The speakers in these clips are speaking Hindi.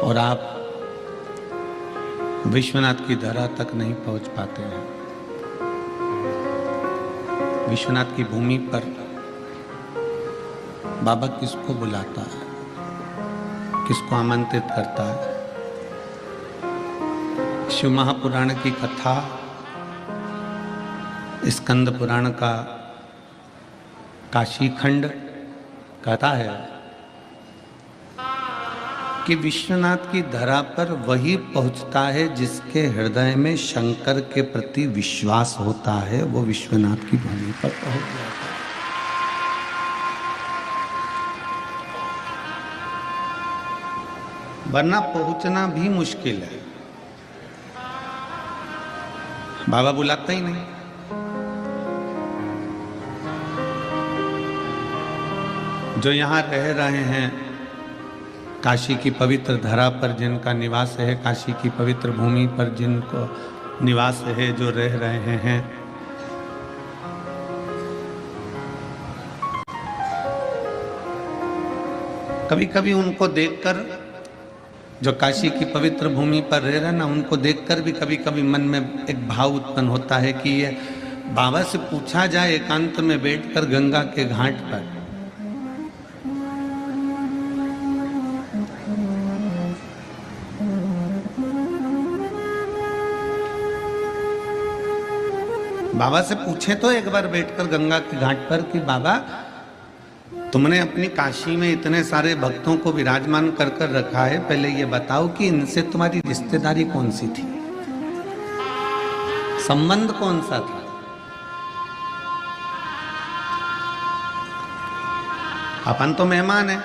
और आप विश्वनाथ की धरा तक नहीं पहुंच पाते हैं। विश्वनाथ की भूमि पर बाबा किसको बुलाता है, किसको आमंत्रित करता है? शिव महापुराण की कथा, स्कंद पुराण का काशी खंड कहता है कि विश्वनाथ की धरा पर वही पहुंचता है जिसके हृदय में शंकर के प्रति विश्वास होता है, वो विश्वनाथ की भूमि पर पहुंच जाता है। वरना पहुंचना भी मुश्किल है। बाबा बुलाता ही नहीं। जो यहां रह रहे हैं काशी की पवित्र धरा पर, जिनका निवास है काशी की पवित्र भूमि पर, जिनको निवास है, जो रह रहे हैं, कभी कभी उनको देखकर, जो काशी की पवित्र भूमि पर रह रहे ना, उनको देखकर भी कभी कभी मन में एक भाव उत्पन्न होता है कि ये बाबा से पूछा जाए एकांत में बैठकर गंगा के घाट पर, बाबा से पूछे तो एक बार बैठकर गंगा के घाट पर कि बाबा, तुमने अपनी काशी में इतने सारे भक्तों को विराजमान कर कर रखा है, पहले ये बताओ कि इनसे तुम्हारी रिश्तेदारी कौन सी थी, संबंध कौन सा था? अपन तो मेहमान हैं,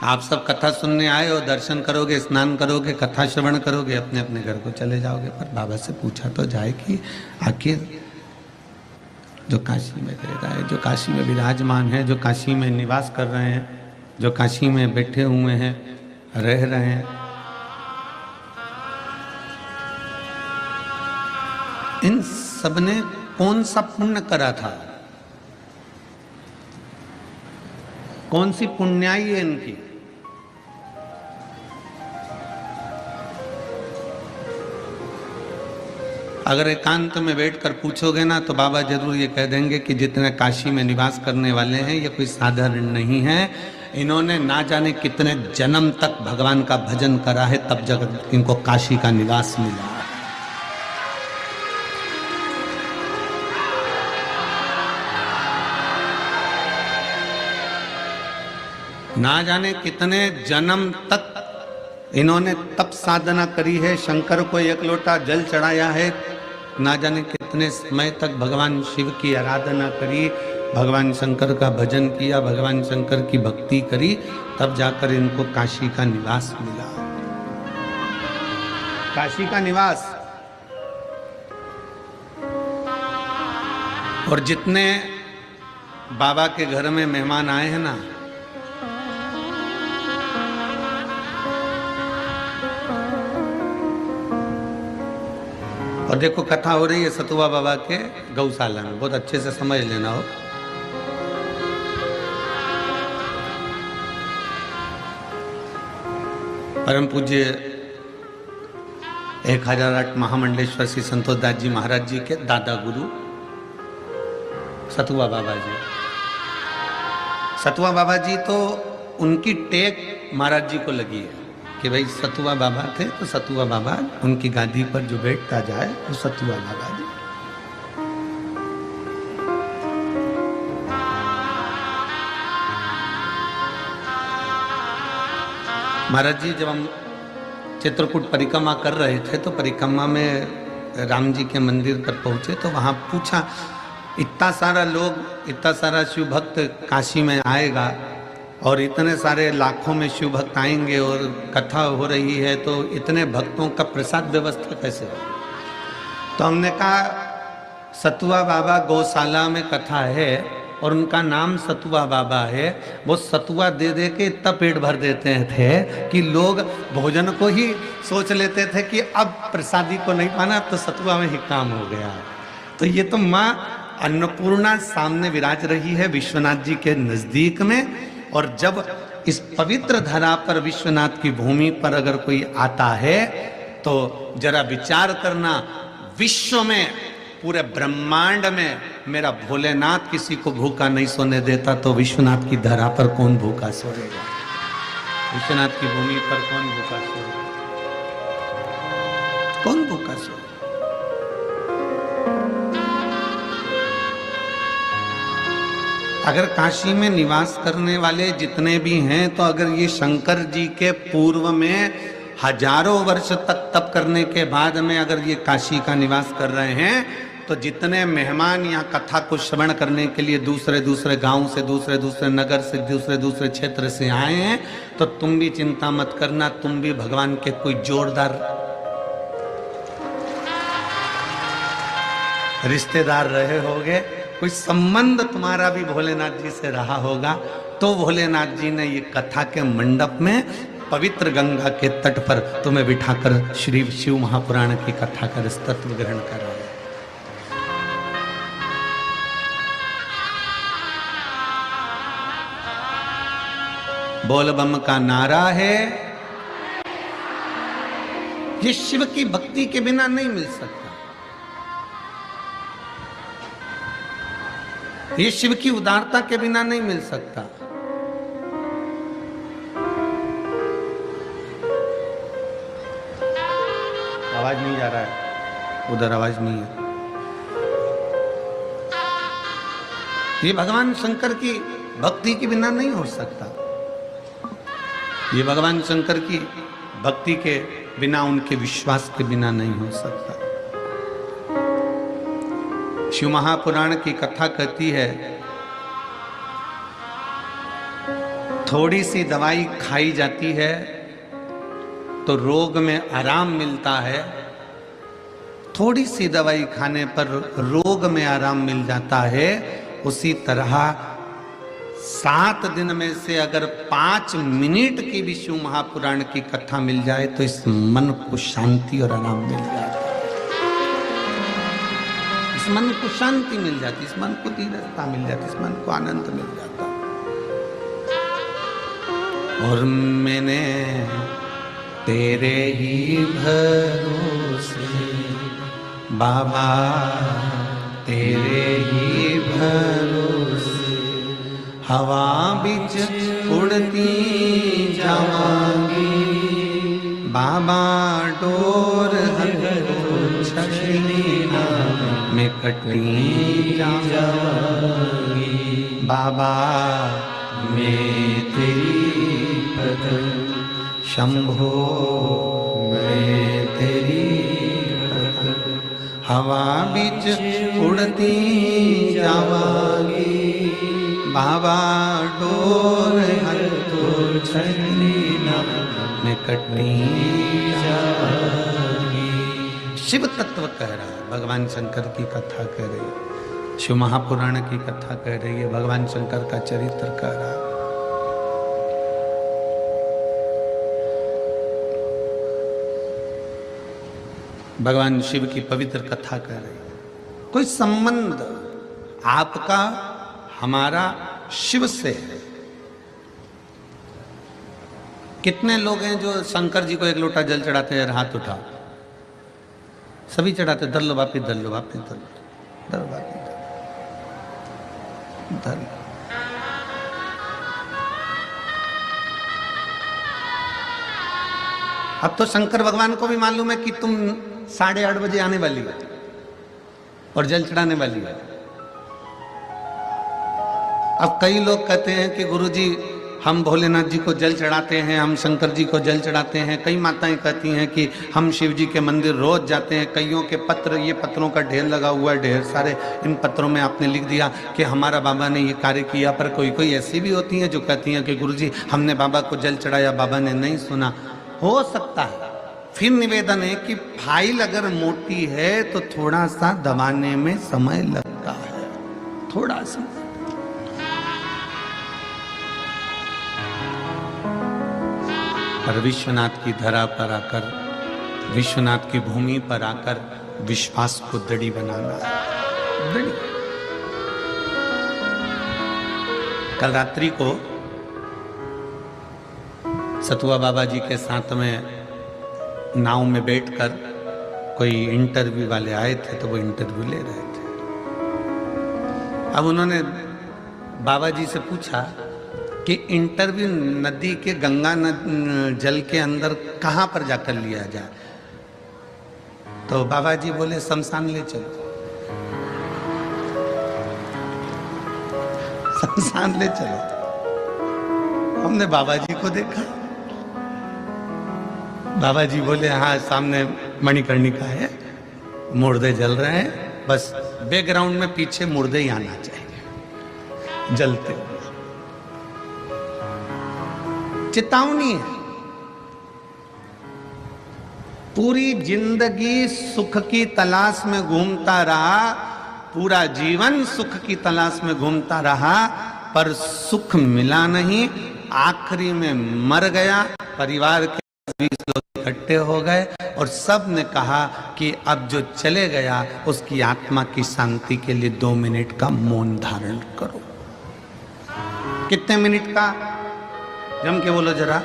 आप सब कथा सुनने आए हो, दर्शन करोगे, स्नान करोगे, कथा श्रवण करोगे, अपने अपने घर को चले जाओगे। पर बाबा से पूछा तो जाए कि आखिर जो काशी में रह रहा है, जो काशी में विराजमान है, जो काशी में निवास कर रहे हैं, जो काशी में बैठे हुए हैं, रह रहे हैं, इन सबने कौन सा पुण्य करा था? कौन सी पुण्याई है इनकी? अगर एकांत में बैठकर पूछोगे ना तो बाबा जरूर ये कह देंगे कि जितने काशी में निवास करने वाले हैं ये कोई साधारण नहीं है, इन्होंने ना जाने कितने जन्म तक भगवान का भजन करा है, तब जब इनको काशी का निवास मिला। ना जाने कितने जन्म तक इन्होंने तप साधना करी है, शंकर को एक लोटा जल चढ़ाया है, ना जाने कितने समय तक भगवान शिव की आराधना करी, भगवान शंकर का भजन किया, भगवान शंकर की भक्ति करी, तब जाकर इनको काशी का निवास मिला। काशी का निवास। और जितने बाबा के घर में मेहमान आए हैं ना, और देखो कथा हो रही है सतुआ बाबा के गौशाला में, बहुत अच्छे से समझ लेना हो। परम पूज्य 1008 महामंडलेश्वर श्री संतोष दास जी महाराज जी के दादा गुरु सतुआ बाबा जी। सतुआ बाबा जी तो उनकी टेक महाराज जी को लगी है कि भाई सतुआ बाबा थे तो सतुआ बाबा, उनकी गादी पर जो बैठता जाए वो सतुआ बाबा जी। महाराज जी जब हम चित्रकूट परिक्रमा कर रहे थे तो परिक्रमा में राम जी के मंदिर पर पहुंचे तो वहां पूछा, इतना सारा लोग, इतना सारा शिव भक्त काशी में आएगा और इतने सारे लाखों में शिव भक्त आएंगे और कथा हो रही है, तो इतने भक्तों का प्रसाद व्यवस्था कैसे हो? तो हमने कहा सतुआ बाबा गौशाला में कथा है और उनका नाम सतुआ बाबा है, वो सतुआ दे दे के इतना पेट भर देते थे कि लोग भोजन को ही सोच लेते थे कि अब प्रसादी को नहीं पाना, अब तो सतुआ में ही काम हो गया। तो ये तो माँ अन्नपूर्णा सामने विराज रही है विश्वनाथ जी के नजदीक में, और जब इस पवित्र धरा पर, विश्वनाथ की भूमि पर अगर कोई आता है तो जरा विचार करना, विश्व में, पूरे ब्रह्मांड में मेरा भोलेनाथ किसी को भूखा नहीं सोने देता, तो विश्वनाथ की धरा पर कौन भूखा सोएगा? विश्वनाथ की भूमि पर कौन भूखा सोएगा? कौन भूखा सोएगा? अगर काशी में निवास करने वाले जितने भी हैं, तो अगर ये शंकर जी के पूर्व में हजारों वर्ष तक तप करने के बाद में अगर ये काशी का निवास कर रहे हैं, तो जितने मेहमान यहाँ कथा को श्रवण करने के लिए दूसरे दूसरे गांव से, दूसरे दूसरे नगर से, दूसरे दूसरे क्षेत्र से आए हैं, तो तुम भी चिंता मत करना, तुम भी भगवान के कोई जोरदार रिश्तेदार रहे होगे, कोई संबंध तुम्हारा भी भोलेनाथ जी से रहा होगा, तो भोलेनाथ जी ने ये कथा के मंडप में पवित्र गंगा के तट पर तुम्हें बिठाकर श्री शिव महापुराण की कथा का तत्व ग्रहण कराया। बोल बम का नारा है, ये शिव की भक्ति के बिना नहीं मिल सकता, ये शिव की उदारता के बिना नहीं मिल सकता। आवाज नहीं जा रहा है, उधर आवाज नहीं है। ये भगवान शंकर की भक्ति के बिना नहीं हो सकता, ये भगवान शंकर की भक्ति के बिना, उनके विश्वास के बिना नहीं हो सकता। शिव महापुराण की कथा कहती है, थोड़ी सी दवाई खाई जाती है तो रोग में आराम मिलता है, थोड़ी सी दवाई खाने पर रोग में आराम मिल जाता है। उसी तरह 7 दिन में से अगर 5 मिनट की भी शिव महापुराण की कथा मिल जाए तो इस मन को शांति और आराम मिल जाता है, इस मन को शांति मिल जाती, इस मन को धीरजता मिल जाती, इस मन को आनंद मिल जाता। और मैंने तेरे ही भरोसे बाबा, तेरे ही भरोसे हवा बिच उड़ती जावांगी, बाबा डोर में कटी जावांगी, बाबा मैं तेरी भक्ति, शंभो मैं तेरी भक्ति, हवा बिच उड़ती जावांगी, बाबा डोर हर तो छली में कटनी जावांगी। शिव तत्व कह रहा है, भगवान शंकर की कथा कह रही है, शिव महापुराण की कथा कह रही है, भगवान शंकर का चरित्र कह रहा है। भगवान शिव की पवित्र कथा कह रही है। कोई संबंध आपका हमारा शिव से है। कितने लोग हैं जो शंकर जी को 1 लोटा जल चढ़ाते हैं? हाथ उठा, सभी चढ़ाते, दर लो बापी, दर लो बापी, दर लो, दर बापी, दर लो। अब तो शंकर भगवान को भी मालूम है कि तुम 8:30 बजे आने वाली है और जल चढ़ाने वाली है। अब कई लोग कहते हैं कि गुरुजी हम भोलेनाथ जी को जल चढ़ाते हैं, हम शंकर जी को जल चढ़ाते हैं। कई माताएं कहती हैं कि हम शिव जी के मंदिर रोज जाते हैं। कईयों के पत्र, ये पत्रों का ढेर लगा हुआ है, ढेर सारे। इन पत्रों में आपने लिख दिया कि हमारा बाबा ने ये कार्य किया। पर कोई कोई ऐसी भी होती हैं जो कहती हैं कि गुरुजी हमने बाबा को जल चढ़ाया, बाबा ने नहीं सुना। हो सकता है। फिर निवेदन है कि फाइल अगर मोटी है तो थोड़ा सा दबाने में समय लगता है, थोड़ा सा। पर विश्वनाथ की धरा पर आकर, विश्वनाथ की भूमि पर आकर विश्वास को दृढ़ बनाना है। दृढ़। कल रात्रि को सतुआ बाबा जी के साथ में नाव में बैठकर कोई इंटरव्यू वाले आए थे, तो वो इंटरव्यू ले रहे थे। अब उन्होंने बाबा जी से पूछा कि इंटरव्यू नदी के गंगा जल के अंदर कहाँ पर जाकर लिया जाए। तो बाबा जी बोले शमशान ले चलो, शमशान ले चलो। हमने बाबा जी को देखा, बाबा जी बोले हाँ सामने मणिकर्णिका है, मुर्दे जल रहे हैं, बस बैकग्राउंड में पीछे मुर्दे ही आना चाहिए जलते हुए। चेतावनी है, पूरी जिंदगी सुख की तलाश में घूमता रहा, पूरा जीवन सुख की तलाश में घूमता रहा, पर सुख मिला नहीं। आखिरी में मर गया। परिवार के 20 लोग इकट्ठे हो गए और सब ने कहा कि अब जो चले गया उसकी आत्मा की शांति के लिए 2 मिनट का मौन धारण करो। कितने मिनट का? जम के बोलो जरा।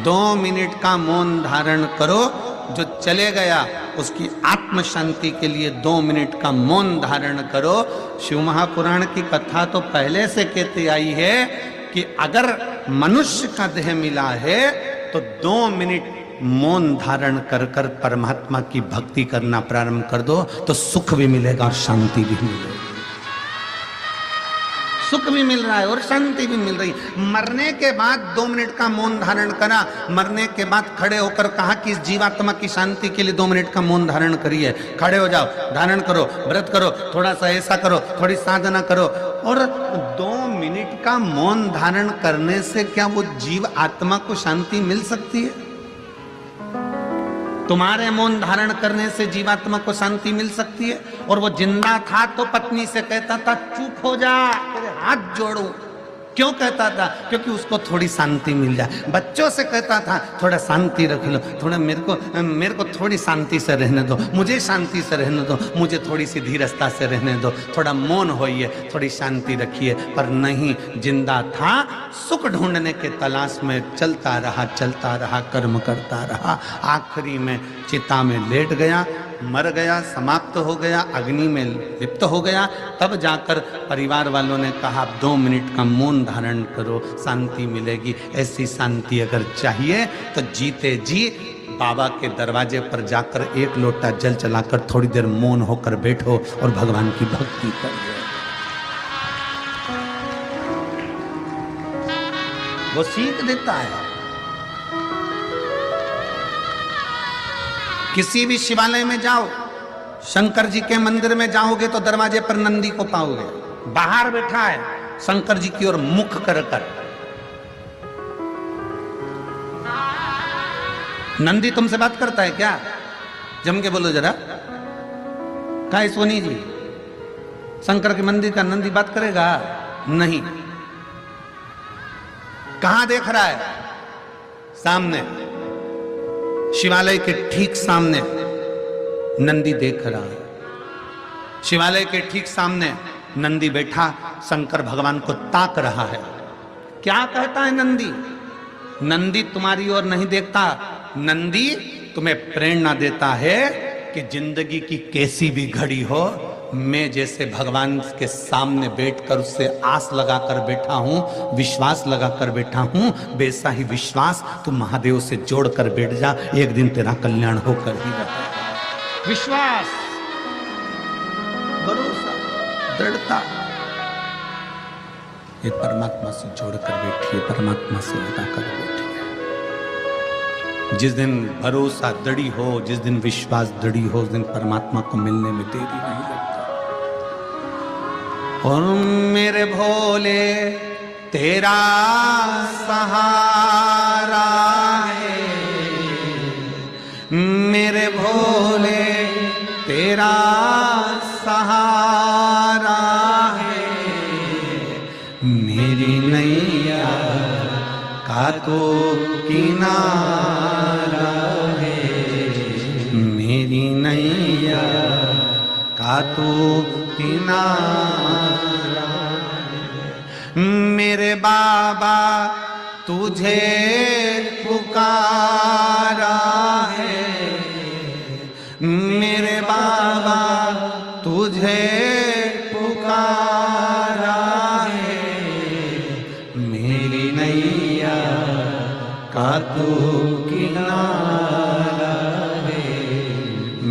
2 मिनट का मौन धारण करो। जो चले गया उसकी आत्म शांति के लिए 2 मिनट का मौन धारण करो। शिव महापुराण की कथा तो पहले से कहती आई है कि अगर मनुष्य का देह मिला है तो 2 मिनट मौन धारण कर कर परमात्मा की भक्ति करना प्रारंभ कर दो, तो सुख भी मिलेगा और शांति भी मिलेगी। सुख भी मिल रहा है और शांति भी मिल रही। मरने के बाद 2 मिनट का मौन धारण करा, मरने के बाद खड़े होकर कहा कि इस जीवात्मा की शांति के लिए 2 मिनट का मौन धारण करिए। खड़े हो जाओ, धारण करो, व्रत करो, थोड़ा सा ऐसा करो, थोड़ी साधना करो। और 2 मिनट का मौन धारण करने से क्या वो जीव आत्मा को शांति मिल सकती है? तुम्हारे मौन धारण करने से जीवात्मा को शांति मिल सकती है? और वो जिंदा था तो पत्नी से कहता था चुप हो जा, तेरे हाथ जोड़ूं। क्यों कहता था? क्योंकि उसको थोड़ी शांति मिल जाए। बच्चों से कहता था थोड़ा शांति रख लो, थोड़ा मेरे को थोड़ी शांति से रहने दो, मुझे शांति से रहने दो, मुझे थोड़ी सी धीरजता से रहने दो, थोड़ा मौन होइए, थोड़ी शांति रखिए। पर नहीं, जिंदा था, सुख ढूंढने के तलाश में चलता रहा, कर्म करता रहा। आखिरी में चिता में लेट गया, मर गया, समाप्त हो गया, अग्नि में लिप्त हो गया। तब जाकर परिवार वालों ने कहा 2 मिनट का मौन धारण करो, शांति मिलेगी। ऐसी शांति अगर चाहिए तो जीते जी बाबा के दरवाजे पर जाकर 1 लोटा जल चलाकर थोड़ी देर मौन होकर बैठो और भगवान की भक्ति करो। वो सीख देता है। किसी भी शिवालय में जाओ, शंकर जी के मंदिर में जाओगे तो दरवाजे पर नंदी को पाओगे, बाहर बैठा है शंकर जी की ओर मुख कर कर। नंदी तुमसे बात करता है क्या? जम के बोलो जरा। क्या है सोनी जी, शंकर के मंदिर का नंदी बात करेगा? नहीं। कहां देख रहा है? सामने, शिवालय के ठीक सामने नंदी देख रहा है। शिवालय के ठीक सामने नंदी बैठा शंकर भगवान को ताक रहा है। क्या कहता है नंदी? नंदी तुम्हारी ओर नहीं देखता, नंदी तुम्हें प्रेरणा देता है कि जिंदगी की कैसी भी घड़ी हो, मैं जैसे भगवान के सामने बैठकर उससे आस लगाकर बैठा हूं, विश्वास लगाकर बैठा हूं, वैसा ही विश्वास तू महादेव से जोड़कर बैठ जा, एक दिन तेरा कल्याण होकर ही रहेगा। विश्वास, भरोसा, दृढ़ता, ये परमात्मा से जोड़कर बैठिए, परमात्मा से लगाकर बैठिए। जिस दिन भरोसा दृढ़ हो, जिस दिन विश्वास दृढ़ हो, उस दिन परमात्मा को मिलने में देरी नहीं लगती। और मेरे भोले तेरा सहारा है, मेरे भोले तेरा सहारा है, मेरी नैया का तो किनारा है, मेरी नैया का तो किनारा है। मेरे बाबा तुझे का तू किनारा है,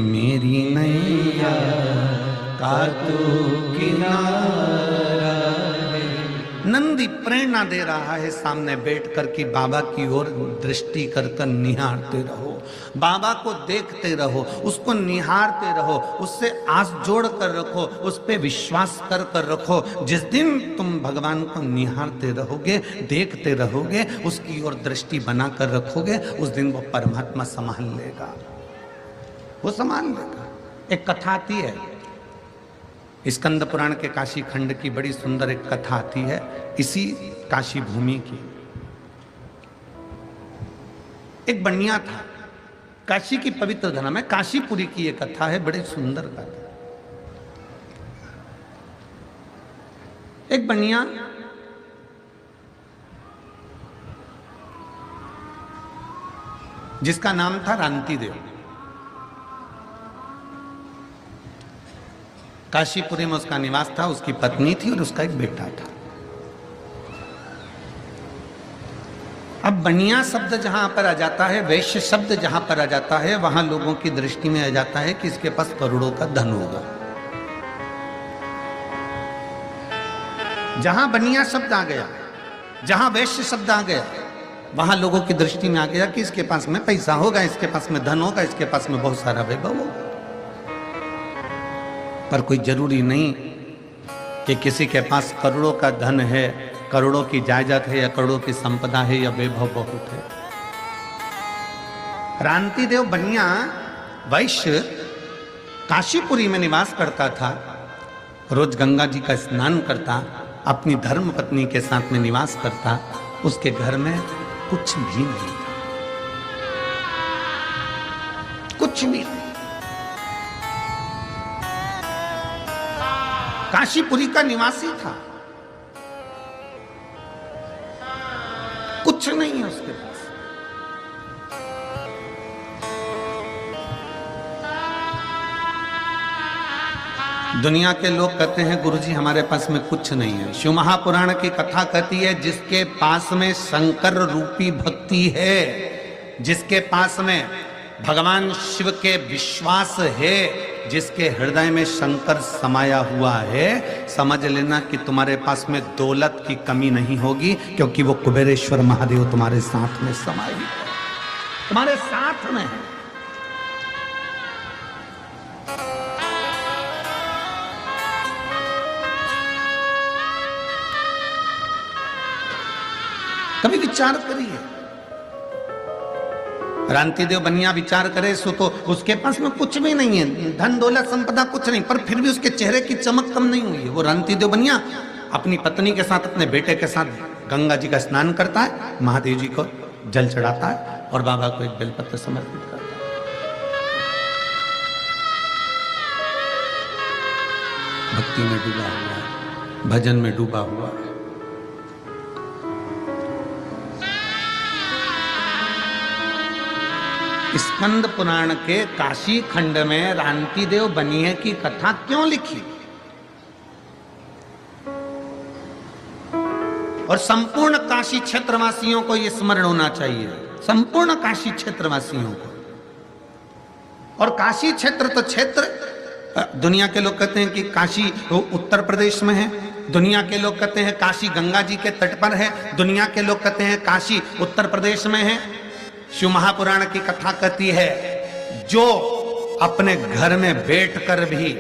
मेरी नैया का तू किनारा है। नंदी प्रेरणा दे रहा है सामने बैठकर कि बाबा की ओर दृष्टि कर कर निहारते रहो, बाबा को देखते रहो, उसको निहारते रहो, उससे आस जोड़ कर रखो, उस पे विश्वास कर कर रखो। जिस दिन तुम भगवान को निहारते रहोगे, देखते रहोगे, उसकी ओर दृष्टि बना कर रखोगे, उस दिन वो परमात्मा संभाल लेगा, वो संभाल लेगा। एक कथा आती है स्कंद पुराण के काशी खंड की, बड़ी सुंदर एक कथा आती है इसी काशी भूमि की। एक बनिया था, काशी की पवित्र धरा में काशीपुरी की एक कथा है, बड़ी सुंदर कथा। एक बनिया जिसका नाम था रांति देव, काशीपुरी में उसका निवास था, उसकी पत्नी थी और उसका एक बेटा था। अब बनिया शब्द जहां पर आ जाता है, वैश्य शब्द जहां पर आ जाता है, वहां लोगों की दृष्टि में आ जाता है कि इसके पास करोड़ों का धन होगा। जहां बनिया शब्द आ गया, जहां वैश्य शब्द आ गया, वहां लोगों की दृष्टि में आ गया कि इसके पास में पैसा होगा, इसके पास में धन होगा, इसके पास में बहुत सारा वैभव होगा। पर कोई जरूरी नहीं कि किसी के पास करोड़ों का धन है, करोड़ों की जायदाद है, या करोड़ों की संपदा है, या वैभव बहुत है। रांति देव बनिया वैश्य काशीपुरी में निवास करता था, रोज गंगा जी का स्नान करता, अपनी धर्म पत्नी के साथ में निवास करता। उसके घर में कुछ भी नहीं था, कुछ भी नहीं। काशीपुरी का निवासी था, कुछ नहीं है उसके पास। दुनिया के लोग कहते हैं गुरुजी हमारे पास में कुछ नहीं है। शिव महापुराण की कथा कहती है जिसके पास में शंकर रूपी भक्ति है, जिसके पास में भगवान शिव के विश्वास है, जिसके हृदय में शंकर समाया हुआ है, समझ लेना कि तुम्हारे पास में दौलत की कमी नहीं होगी, क्योंकि वो कुबेरेश्वर महादेव तुम्हारे साथ में समाये, तुम्हारे साथ में है। कभी विचार करिए, रांति देव बनिया विचार करे सो तो उसके पास में कुछ भी नहीं है, धन दौलत संपदा कुछ नहीं, पर फिर भी उसके चेहरे की चमक कम नहीं हुई है। वो रांति देव बनिया अपनी पत्नी के साथ, अपने बेटे के साथ गंगा जी का स्नान करता है, महादेव जी को जल चढ़ाता है और बाबा को एक बेलपत्र समर्पित करता है। भक्ति में डूबा हुआ है, भजन में डूबा हुआ है। स्कंद पुराण के काशी खंड में रांति देव बनिए की कथा क्यों लिखी, और संपूर्ण काशी क्षेत्रवासियों को यह स्मरण होना चाहिए, संपूर्ण काशी क्षेत्रवासियों को। और काशी क्षेत्र तो क्षेत्र, दुनिया के लोग कहते हैं कि काशी उत्तर प्रदेश में है, दुनिया के लोग कहते हैं काशी गंगा जी के तट पर है, दुनिया के लोग कहते हैं काशी उत्तर प्रदेश में है। शिव महापुराण की कथा कहती है जो अपने घर में बैठकर भी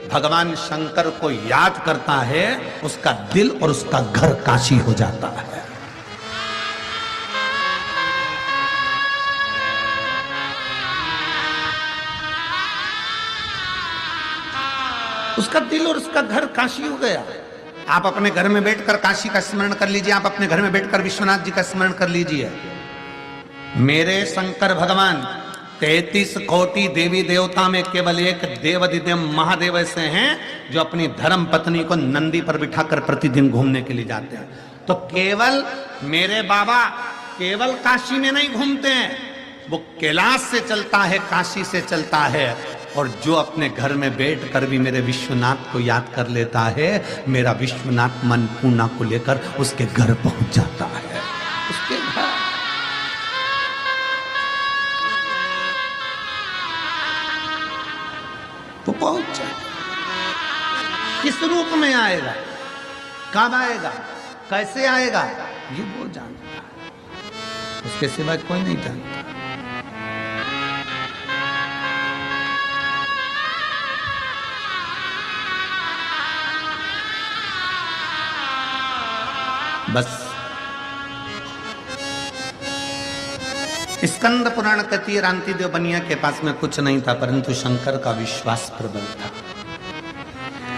भगवान शंकर को याद करता है, उसका दिल और उसका घर काशी हो जाता है। उसका दिल और उसका घर काशी हो गया। आप अपने घर में बैठकर काशी का स्मरण कर लीजिए, आप अपने घर में बैठकर विश्वनाथ जी का स्मरण कर लीजिए। मेरे शंकर भगवान 33 कोटि देवी देवता में केवल एक देवाधिदेव महादेव ऐसे हैं जो अपनी धर्म पत्नी को नंदी पर बिठाकर प्रतिदिन घूमने के लिए जाते हैं। तो केवल मेरे बाबा केवल काशी में नहीं घूमते हैं, वो कैलाश से चलता है, काशी से चलता है। और जो अपने घर में बैठ कर भी मेरे विश्वनाथ को याद कर लेता है, मेरा विश्वनाथ मन पूर्णा को लेकर उसके घर पहुंच जाता है, उसके घर। पहुंच जाए। किस रूप में आएगा, कब आएगा, कैसे आएगा, ये वो जानता है, उसके सिवा कोई नहीं जानता। बस स्कंद पुराण कहती है रांति देव बनिया के पास में कुछ नहीं था, परंतु शंकर का विश्वास प्रबल था।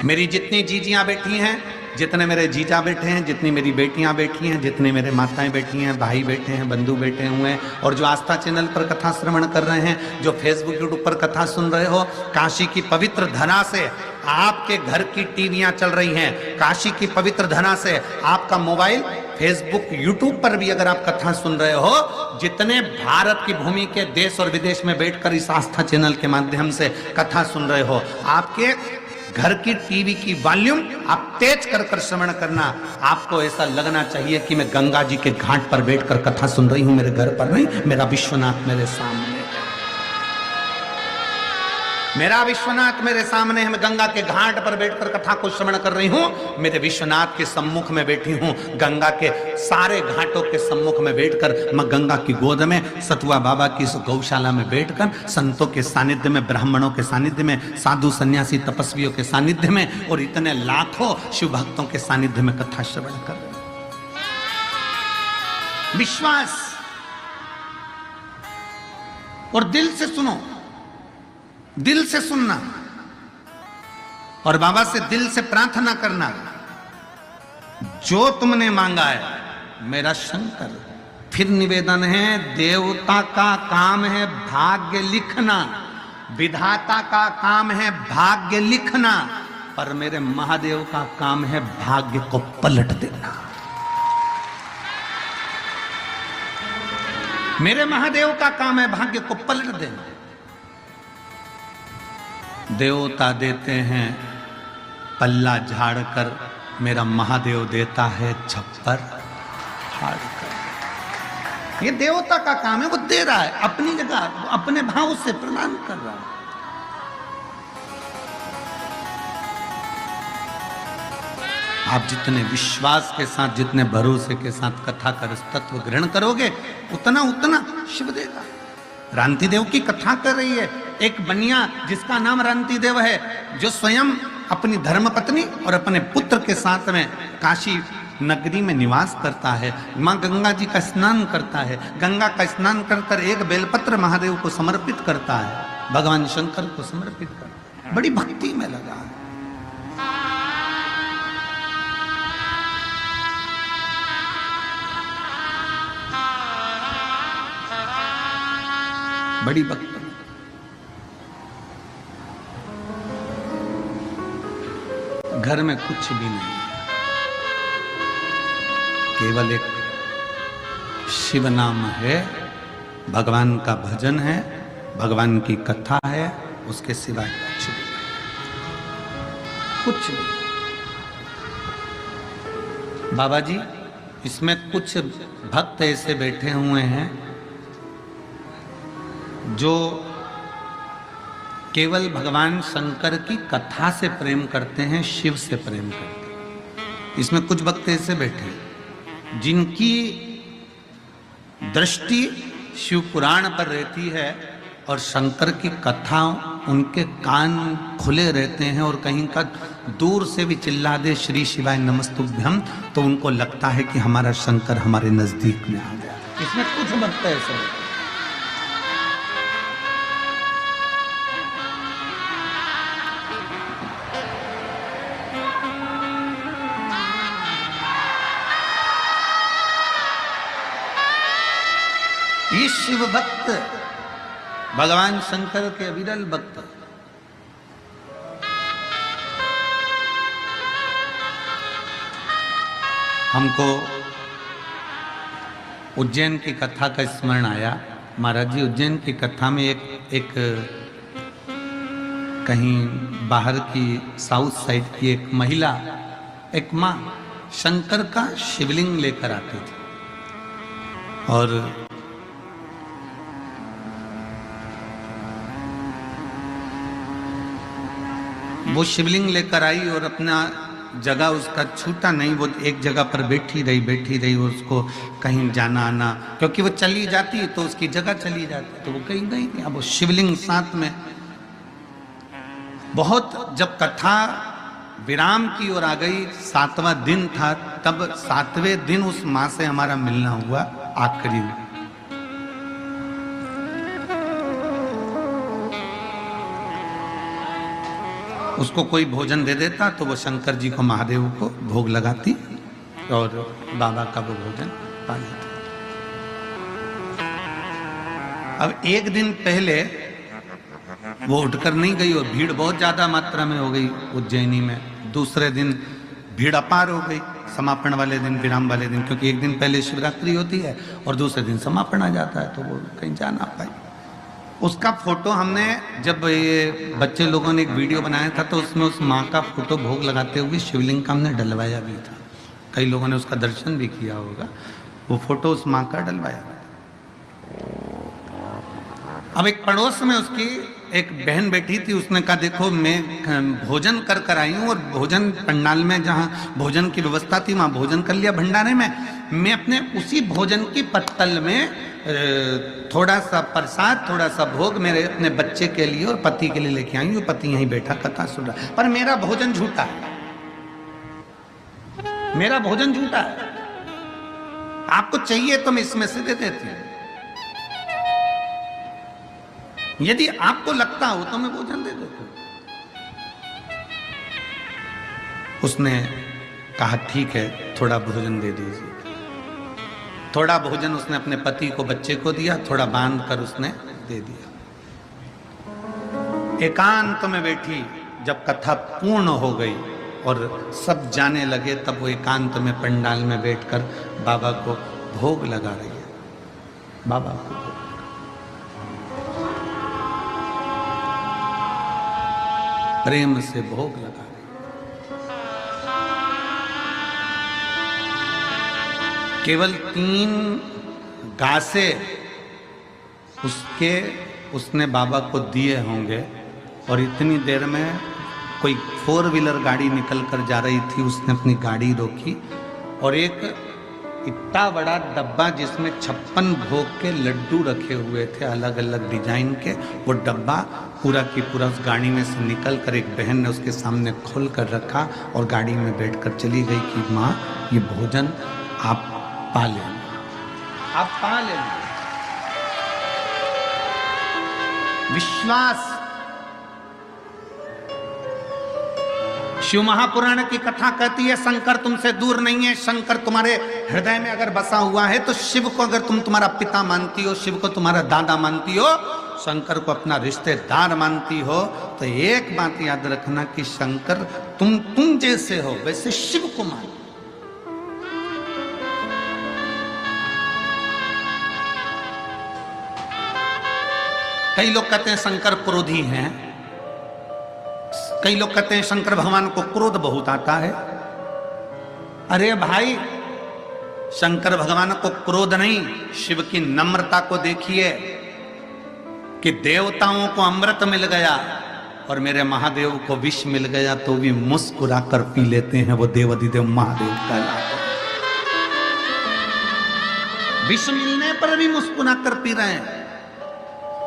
मेरी जितनी जीजियां बैठी हैं, जितने मेरे जीजा बैठे हैं, जितनी मेरी बेटियां बैठी हैं, जितनी मेरे माताएं बैठी हैं, भाई बैठे हैं, बंधु बैठे हुए हैं, और जो आस्था चैनल पर कथा श्रवण कर रहे हैं, जो फेसबुक यूट्यूब पर कथा सुन रहे हो, काशी की पवित्र धरा से आपके घर की टीवियां चल रही हैं, काशी की पवित्र धरा से आपका मोबाइल, फेसबुक, यूट्यूब पर भी अगर आप कथा सुन रहे हो, जितने भारत की भूमि के देश और विदेश में बैठकर इस आस्था चैनल के माध्यम से कथा सुन रहे हो, आपके घर की टीवी की वॉल्यूम आप तेज कर कर श्रवण करना। आपको ऐसा लगना चाहिए कि मैं गंगा जी के घाट पर बैठकर कथा सुन रही हूं, मेरे घर पर नहीं, मेरा विश्वनाथ मेरे सामने है, मेरा विश्वनाथ मेरे सामने है। मैं गंगा के घाट पर बैठकर कथा को श्रवण कर रही हूं, मेरे विश्वनाथ के सम्मुख में बैठी हूं, गंगा के सारे घाटों के सम्मुख में बैठकर मैं गंगा की गोद में सतुआ बाबा की इस गौशाला में बैठकर संतों के सानिध्य में, ब्राह्मणों के सानिध्य में, साधु सन्यासी तपस्वियों के सानिध्य में और इतने लाखों शिव भक्तों के सानिध्य में कथा श्रवण कर रही हूं। विश्वास और दिल से सुनो, दिल से सुनना और बाबा से दिल से प्रार्थना करना, जो तुमने मांगा है मेरा शंकर। फिर निवेदन है, देवता का काम है भाग्य लिखना, विधाता का काम है भाग्य लिखना, पर मेरे महादेव का काम है भाग्य को पलट देना। मेरे महादेव का काम है भाग्य को पलट देना। देवता देते हैं पल्ला झाड़ कर, मेरा महादेव देता है छप्पर फाड़ कर। ये देवता का काम है, वो दे रहा है अपनी जगह, अपने भाव से प्रदान कर रहा है। आप जितने विश्वास के साथ, जितने भरोसे के साथ कथा कर तत्व ग्रहण करोगे, उतना उतना शिव देगा। रांति देव की कथा कर रही है एक बनिया जिसका नाम रांति देव है, जो स्वयं अपनी धर्मपत्नी और अपने पुत्र के साथ में काशी नगरी में निवास करता है। माँ गंगा जी का स्नान करता है, गंगा का स्नान कर एक बेलपत्र महादेव को समर्पित करता है, भगवान शंकर को समर्पित करता है, बड़ी भक्ति में लगा है। बड़ी भक्ति। घर में कुछ भी नहीं, केवल एक शिव नाम है, भगवान का भजन है, भगवान की कथा है, उसके सिवाय कुछ भी नहीं, कुछ भी। बाबा जी, इसमें कुछ भक्त ऐसे बैठे हुए हैं जो केवल भगवान शंकर की कथा से प्रेम करते हैं, शिव से प्रेम करते हैं। इसमें कुछ भक्त ऐसे बैठे हैं जिनकी दृष्टि शिव पुराण पर रहती है और शंकर की कथा, उनके कान खुले रहते हैं, और कहीं का दूर से भी चिल्ला दे श्री शिवाय नमस्तुभ्यम, तो उनको लगता है कि हमारा शंकर हमारे नजदीक में आ गया। इसमें कुछ भक्त ऐसे हैं। ये शिव भक्त भगवान शंकर के विरल भक्त, हमको उज्जैन की कथा का स्मरण आया। महाराज जी, उज्जैन की कथा में एक कहीं बाहर की साउथ साइड की एक महिला, एक माँ शंकर का शिवलिंग लेकर आती थी, और वो शिवलिंग लेकर आई और अपना जगह उसका छूटा नहीं, वो एक जगह पर बैठी रही, उसको कहीं जाना आना, क्योंकि वो चली जाती तो उसकी जगह चली जाती, तो वो कहीं गई नहीं। अब वो शिवलिंग साथ में। बहुत जब कथा विराम की ओर आ गई, 7वां दिन था, तब 7वें दिन उस माँ से हमारा मिलना हुआ आखिरी। उसको कोई भोजन दे देता तो वो शंकर जी को, महादेव को भोग लगाती और बाबा का वो भोजन पा लेती। अब एक दिन पहले वो उठकर नहीं गई और भीड़ बहुत ज्यादा मात्रा में हो गई उज्जैनी में। दूसरे दिन भीड़ अपार हो गई, समापन वाले दिन, विराम वाले दिन, क्योंकि एक दिन पहले शिवरात्रि होती है और दूसरे दिन समापन आ जाता है, तो वो कहीं जा ना पाई। उसका फोटो हमने, जब ये बच्चे लोगों ने एक वीडियो बनाया था तो उसमें उस माँ का फोटो भोग लगाते हुए शिवलिंग का हमने डलवाया भी था। कई लोगों ने उसका दर्शन भी किया होगा। वो फोटो उस माँ का डलवाया। अब एक पड़ोस में उसकी एक बहन बैठी थी, उसने कहा देखो मैं भोजन कर कर आई हूँ और भोजन पंडाल में जहाँ भोजन की व्यवस्था थी वहाँ भोजन कर लिया भंडारे में। मैं अपने उसी भोजन की पत्तल में थोड़ा सा प्रसाद, थोड़ा सा भोग मेरे अपने बच्चे के लिए और पति के लिए लेके आई हूँ। पति यहीं बैठा कथा सुन रहा, पर मेरा भोजन झूठा है, मेरा भोजन झूठा है। आपको चाहिए तो मैं इसमें से दे देती हूँ, यदि आपको लगता हो तो मैं भोजन दे देता हूं। उसने कहा ठीक है, थोड़ा भोजन दे दीजिए। थोड़ा भोजन उसने अपने पति को, बच्चे को दिया, थोड़ा बांध कर उसने दे दिया। एकांत में बैठी, जब कथा पूर्ण हो गई और सब जाने लगे, तब वो एकांत में पंडाल में बैठकर बाबा को भोग लगा रही है। बाबा को प्रेम से भोग लगा रही। केवल 3 गासे उसने बाबा को दिए होंगे और इतनी देर में कोई 4 व्हीलर गाड़ी निकल कर जा रही थी। उसने अपनी गाड़ी रोकी और एक इतना बड़ा डब्बा जिसमें 56 भोग के लड्डू रखे हुए थे अलग अलग डिजाइन के, वो डब्बा पूरा की पूरा उस गाड़ी में से निकल कर एक बहन ने उसके सामने खोल कर रखा और गाड़ी में बैठकर चली गई कि माँ ये भोजन आप पा लेना, आप पा लेना। विश्वास। शिव महापुराण की कथा कहती है शंकर तुमसे दूर नहीं है, शंकर तुम्हारे हृदय में अगर बसा हुआ है। तो शिव को अगर तुम तुम्हारा पिता मानती हो, शिव को तुम्हारा दादा मानती हो, शंकर को अपना रिश्तेदार मानती हो, तो एक बात याद रखना कि शंकर तुम जैसे हो वैसे शिव को मान। कई लोग कहते हैं शंकर क्रोधी हैं, कई लोग कहते हैं शंकर भगवान को क्रोध बहुत आता है। अरे भाई, शंकर भगवान को क्रोध नहीं, शिव की नम्रता को देखिए कि देवताओं को अमृत मिल गया और मेरे महादेव को विष मिल गया तो भी मुस्कुरा कर पी लेते हैं। वो देवाधिदेव महादेव का विष मिलने पर भी मुस्कुरा कर पी रहे हैं।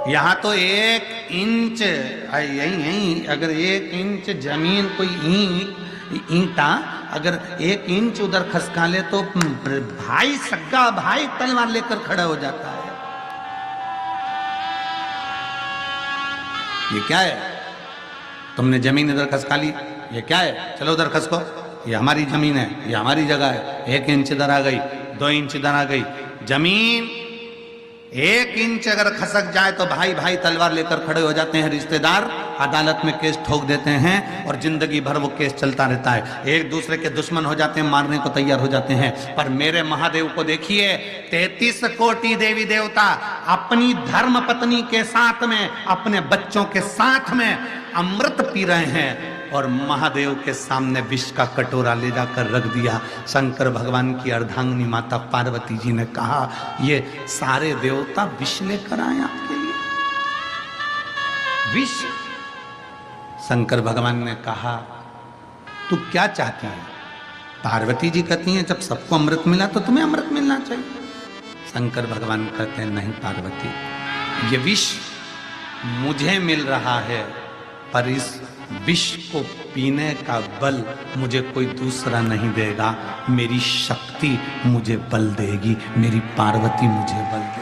यहां तो 1 इंच यही अगर 1 इंच जमीन कोई ईंटा अगर 1 इंच उधर खसका ले तो भाई सग्गा भाई तलवार लेकर खड़ा हो जाता है। ये क्या है? तुमने जमीन इधर खसका ली, ये क्या है? चलो उधर खसको, ये हमारी जमीन है, ये हमारी जगह है। 1 इंच इधर आ गई, 2 इंच इधर आ गई, जमीन 1 इंच अगर खसक जाए तो भाई भाई तलवार लेकर खड़े हो जाते हैं। रिश्तेदार अदालत में केस ठोक देते हैं और जिंदगी भर वो केस चलता रहता है। एक दूसरे के दुश्मन हो जाते हैं, मारने को तैयार हो जाते हैं। पर मेरे महादेव को देखिए, 33 कोटि देवी देवता अपनी धर्म पत्नी के साथ में, अपने बच्चों के साथ में अमृत पी रहे हैं और महादेव के सामने विष का कटोरा ले जाकर रख दिया। शंकर भगवान की अर्धांगिनी माता पार्वती जी ने कहा, ये सारे देवता विष लेकर आए आपके लिए। विष शंकर भगवान ने कहा तू क्या चाहती है? पार्वती जी कहती हैं जब सबको अमृत मिला तो तुम्हें अमृत मिलना चाहिए। शंकर भगवान कहते हैं नहीं पार्वती, ये विष मुझे मिल रहा है, पर इस विष को पीने का बल मुझे कोई दूसरा नहीं देगा, मेरी शक्ति मुझे बल देगी, मेरी पार्वती मुझे बल देगी।